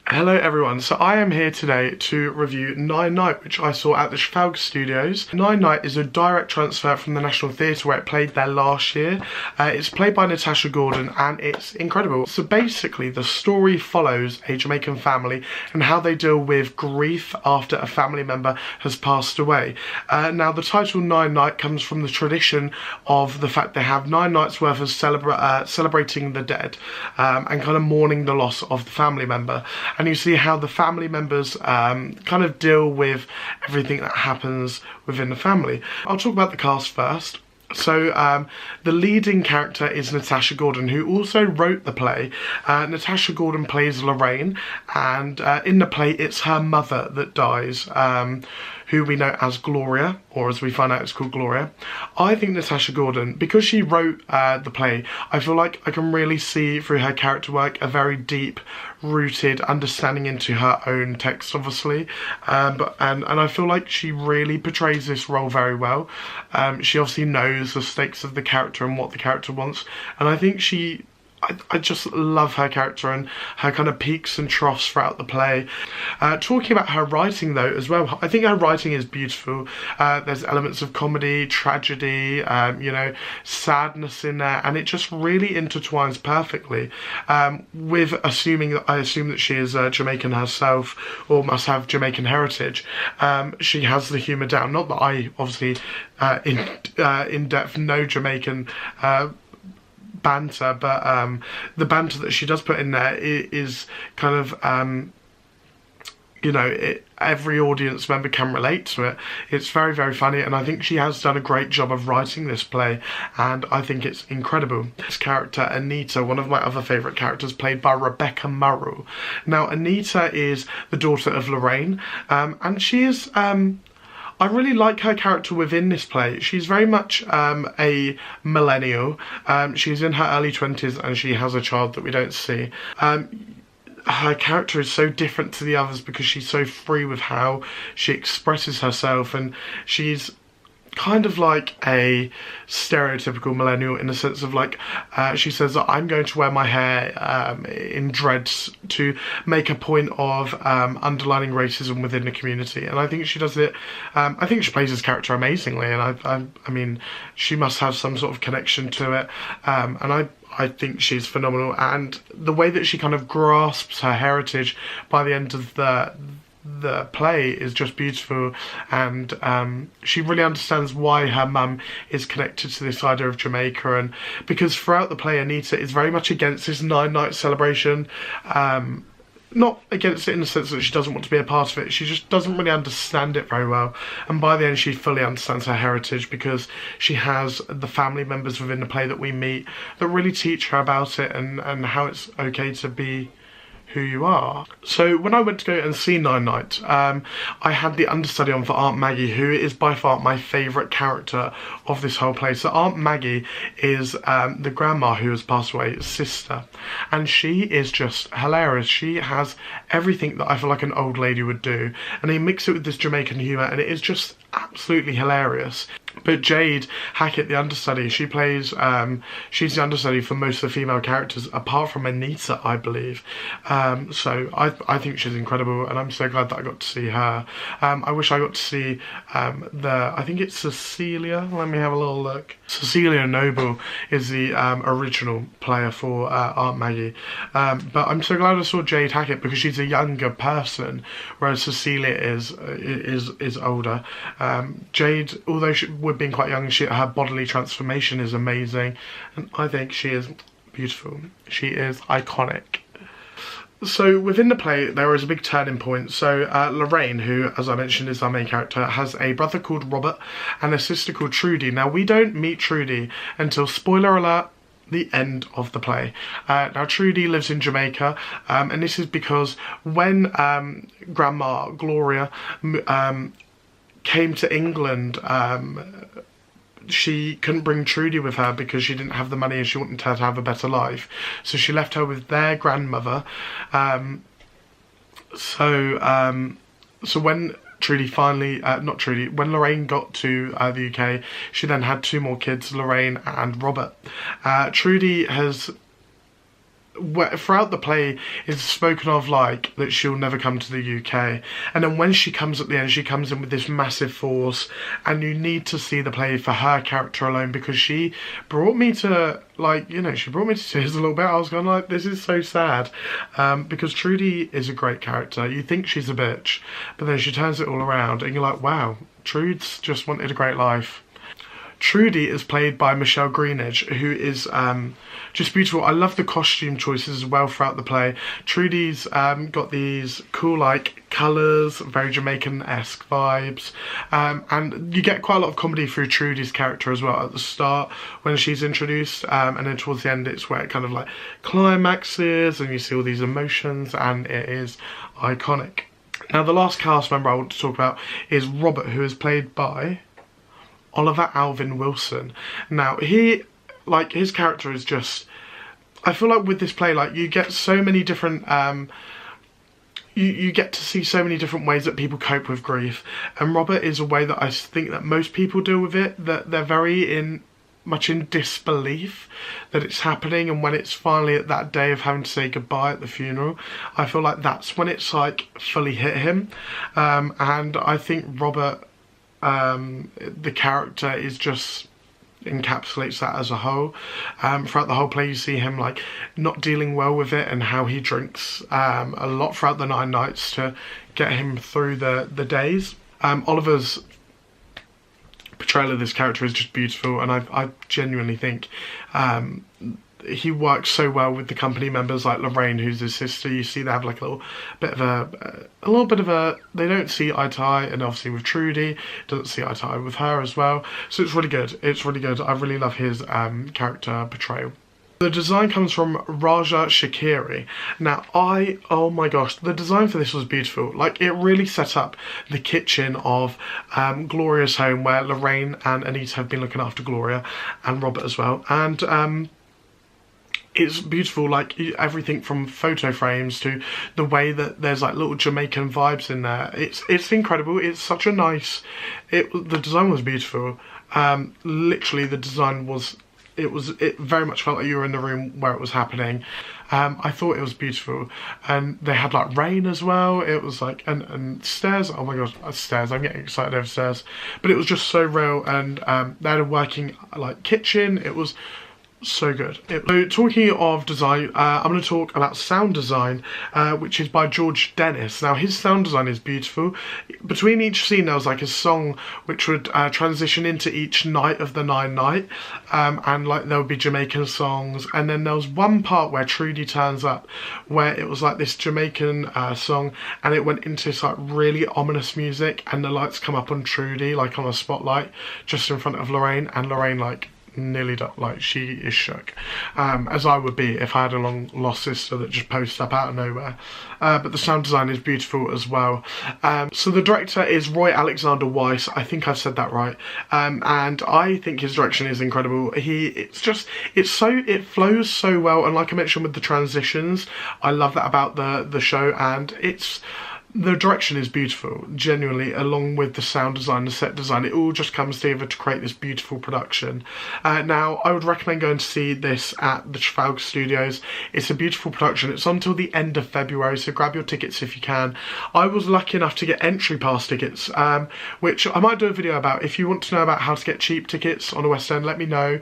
Hello everyone, so I am here today to review Nine Night, which I saw at the Trafalgar Studios. Nine Night is a direct transfer from the National Theatre where it played there last year. It's played by Natasha Gordon and it's incredible. So basically the story follows a Jamaican family and how they deal with grief after a family member has passed away. Now the title Nine Night comes from the tradition of the fact they have 9 nights worth of celebrating the dead and kind of mourning the loss of the family member. And you see how the family members kind of deal with everything that happens within the family. I'll talk about the cast first. So the leading character is Natasha Gordon, who also wrote the play. Natasha Gordon plays Lorraine, and in the play it's her mother that dies, who we know as Gloria, or as we find out it's called Gloria. I think Natasha Gordon, because she wrote the play, I feel like I can really see through her character work a very deep rooted understanding into her own text, obviously, and I feel like she really portrays this role very well. She obviously knows the stakes of the character and what the character wants, and I think I just love her character and her kind of peaks and troughs throughout the play. Talking about her writing though as well, I think her writing is beautiful. There's elements of comedy, tragedy, you know, sadness in there, and it just really intertwines perfectly with I assume that she is Jamaican herself or must have Jamaican heritage. She has the humour down. Not that I obviously in depth know Jamaican banter, but the banter that she does put in there is kind of you know, every audience member can relate to it. It's very, very funny, and I think she has done a great job of writing this play, and I think it's incredible. This character, Anita, one of my other favourite characters, played by Rebecca Murrow. Now, Anita is the daughter of Lorraine, and she is I really like her character within this play. She's very much a millennial. She's in her early 20s and she has a child that we don't see. Her character is so different to the others because she's so free with how she expresses herself, and she's kind of like a stereotypical millennial in the sense of like she says that I'm going to wear my hair in dreads to make a point of underlining racism within the community, and I think she does it. I think she plays this character amazingly, and I mean she must have some sort of connection to it, and I think she's phenomenal, and the way that she kind of grasps her heritage by the end of the play is just beautiful, and she really understands why her mum is connected to this idea of Jamaica, and because throughout the play Anita is very much against this 9-night celebration. Not against it in the sense that she doesn't want to be a part of it, she just doesn't really understand it very well, and by the end she fully understands her heritage because she has the family members within the play that we meet that really teach her about it and how it's okay to be who you are. So when I went to go and see Nine Night, I had the understudy on for Aunt Maggie, who is by far my favourite character of this whole play. So Aunt Maggie is the grandma who has passed away, sister, and she is just hilarious. She has everything that I feel like an old lady would do, and they mix it with this Jamaican humour, and it is just absolutely hilarious. But Jade Hackett, the understudy, she plays, she's the understudy for most of the female characters, apart from Anita, I believe. So I think she's incredible, and I'm so glad that I got to see her. I wish I got to see I think it's Cecilia, let me have a little look. Cecilia Noble is the original player for Aunt Maggie. But I'm so glad I saw Jade Hackett because she's a younger person, whereas Cecilia is older. Jade, although we've been quite young, her bodily transformation is amazing, and I think she is beautiful. She is iconic. So within the play there is a big turning point. So Lorraine, who as I mentioned is our main character, has a brother called Robert and a sister called Trudy. Now we don't meet Trudy until, spoiler alert, the end of the play. Now Trudy lives in Jamaica, and this is because when Grandma Gloria came to England, she couldn't bring Trudy with her because she didn't have the money and she wanted her to have a better life. So she left her with their grandmother. So when Trudy finally, when Lorraine got to the UK, she then had 2 more kids, Lorraine and Robert. Trudy has throughout the play is spoken of like that she'll never come to the UK, and then when she comes at the end, she comes in with this massive force, and you need to see the play for her character alone, because she brought me to, like, you know, she brought me to tears a little bit. I was going like, this is so sad, because Trudy is a great character. You think she's a bitch, but then she turns it all around and you're like, wow, Trude's just wanted a great life. Trudy is played by Michelle Greenidge, who is just beautiful. I love the costume choices as well throughout the play. Trudy's got these cool like colours, very Jamaican-esque vibes, and you get quite a lot of comedy through Trudy's character as well at the start when she's introduced, and then towards the end it's where it kind of like climaxes and you see all these emotions, and it is iconic. Now the last cast member I want to talk about is Robert, who is played by Oliver Alvin Wilson. Now he, like, his character is just, I feel like with this play, like, you get so many different you get to see so many different ways that people cope with grief, and Robert is a way that I think that most people deal with it, that they're very much in disbelief that it's happening, and when it's finally at that day of having to say goodbye at the funeral, I feel like that's when it's like fully hit him, and I think Robert, the character is just encapsulates that as a whole. Throughout the whole play you see him like not dealing well with it, and how he drinks a lot throughout the 9 nights to get him through the days. Oliver's portrayal of this character is just beautiful, and I genuinely think he works so well with the company members like Lorraine, who's his sister. You see they have like a little bit of a they don't see eye to eye, and obviously with Trudy doesn't see eye to eye with her as well, so it's really good. It's really good. I really love his character portrayal. The design comes from Raja Shakiri. Now oh my gosh, the design for this was beautiful. Like, it really set up the kitchen of Gloria's home, where Lorraine and Anita have been looking after Gloria, and Robert as well, and it's beautiful, like everything from photo frames to the way that there's like little Jamaican vibes in there. It's incredible. It's such a nice, the design was beautiful. Literally the design was, it very much felt like you were in the room where it was happening. I thought it was beautiful, and they had like rain as well. It was like, and stairs, oh my gosh, stairs, I'm getting excited over stairs, but it was just so real, and they had a working like kitchen. It was so good. So talking of design, I'm going to talk about sound design, which is by George Dennis. Now his sound design is beautiful. Between each scene there was like a song which would transition into each night of the 9 night, and like there would be Jamaican songs, and then there was one part where Trudy turns up where it was like this Jamaican song, and it went into this like really ominous music, and the lights come up on Trudy like on a spotlight just in front of Lorraine, and Lorraine like nearly like she is shook, as I would be if I had a long lost sister that just posts up out of nowhere. But the sound design is beautiful as well. So the director is Roy Alexander Weiss. I think I've said that right, and I think his direction is incredible. It flows so well, and like I mentioned with the transitions, I love that about the show, and the direction is beautiful, genuinely, along with the sound design, the set design. It all just comes together to create this beautiful production. Now, I would recommend going to see this at the Trafalgar Studios. It's a beautiful production. It's on till the end of February, so grab your tickets if you can. I was lucky enough to get entry pass tickets, which I might do a video about. If you want to know about how to get cheap tickets on the West End, let me know.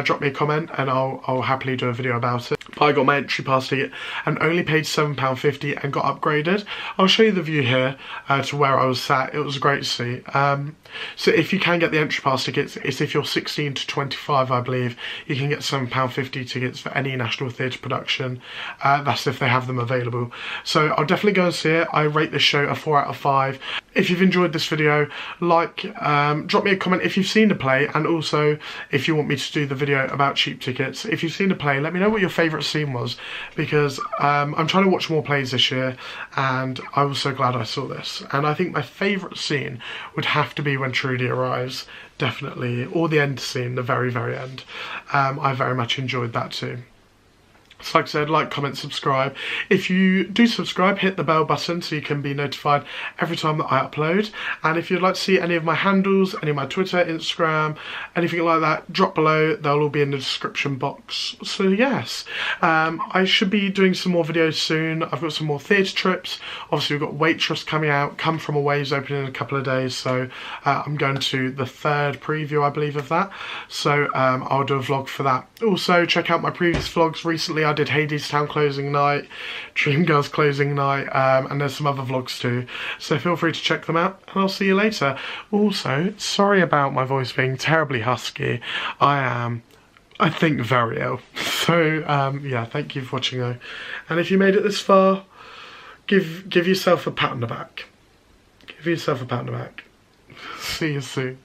Drop me a comment and I'll happily do a video about it. I got my entry pass ticket and only paid £7.50 and got upgraded. I'll show you the view here to where I was sat. It was great to see. So if you can get the entry pass tickets, it's if you're 16 to 25, I believe, you can get £7.50 tickets for any National Theatre production. That's if they have them available. So I'll definitely go and see it. I rate this show a 4 out of 5. If you've enjoyed this video, drop me a comment if you've seen the play, and also if you want me to do the video about cheap tickets. If you've seen the play, let me know what your favourite scene was, because I'm trying to watch more plays this year, and I was so glad I saw this. And I think my favourite scene would have to be when Trudy arrives, definitely, or the end scene, the very, very end. I very much enjoyed that too. So like I said, like, comment, subscribe. If you do subscribe, hit the bell button so you can be notified every time that I upload. And if you'd like to see any of my handles, any of my Twitter, Instagram, anything like that, drop below. They'll all be in the description box. So yes, I should be doing some more videos soon. I've got some more theatre trips. Obviously we've got Waitress coming out, Come From Away's opening in a couple of days. So I'm going to the 3rd preview, I believe, of that. So I'll do a vlog for that. Also, check out my previous vlogs. Recently I did Hadestown closing night, Dreamgirls closing night, and there's some other vlogs too. So feel free to check them out, and I'll see you later. Also, sorry about my voice being terribly husky. I am, I think, very ill. So yeah, thank you for watching though. And if you made it this far, give yourself a pat on the back. Give yourself a pat on the back. See you soon.